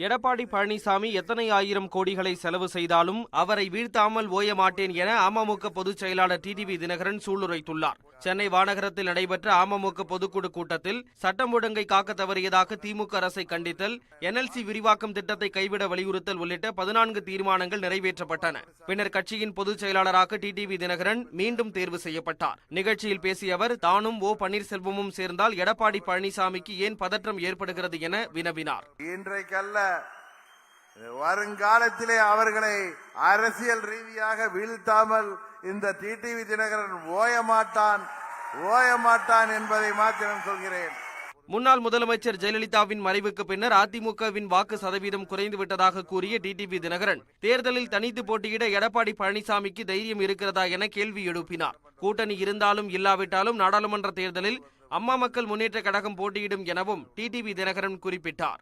எடப்பாடி பழனிசாமி எத்தனை ஆயிரம் கோடிகளை செலவு செய்தாலும் அவரை வீழ்த்தாமல் ஓய மாட்டேன் என அமமுக பொதுச் செயலாளர் டிடிவி தினகரன் சூளுரைத்துள்ளார். சென்னை வானகரத்தில் நடைபெற்ற அமமுக பொதுக்குழு கூட்டத்தில் சட்டம் ஒழுங்கை காக்க தவறியதாக திமுக அரசை கண்டித்தல், என்எல்சி விரிவாக்கம் திட்டத்தை கைவிட வலியுறுத்தல் உள்ளிட்ட 14 தீர்மானங்கள் நிறைவேற்றப்பட்டன. பின்னர் கட்சியின் பொதுச் செயலாளராக டிடிவி தினகரன் மீண்டும் தேர்வு செய்யப்பட்டார். நிகழ்ச்சியில் பேசிய அவர், தானும் ஓ பன்னீர்செல்வமும் சேர்ந்தால் எடப்பாடி பழனிசாமிக்கு ஏன் பதற்றம் ஏற்படுகிறது என வினவினார். இன்றைக்கல்ல, வருங்காலத்திலே அவர்களை அரசியல் ரீதியாக வீழ்த்தாமல் இந்த டிடிவி தினகரன் ஓயமாட்டான் என்பதை மாத்திரம் சொல்கிறேன். முன்னாள் முதலமைச்சர் ஜெயலலிதாவின் மறைவுக்கு பின்னர் அதிமுகவின் வாக்கு சதவீதம் குறைந்துவிட்டதாக கூறிய டிடிவி தினகரன், தேர்தலில் தனித்து போட்டியிட எடப்பாடி பழனிசாமிக்கு தைரியம் இருக்கிறதா என கேள்வி எழுப்பினார். கூட்டணி இருந்தாலும் இல்லாவிட்டாலும் நாடாளுமன்ற தேர்தலில் அம்மா மக்கள் முன்னேற்ற கழகம் போட்டியிடும் எனவும் டிடிவி தினகரன் குறிப்பிட்டார்.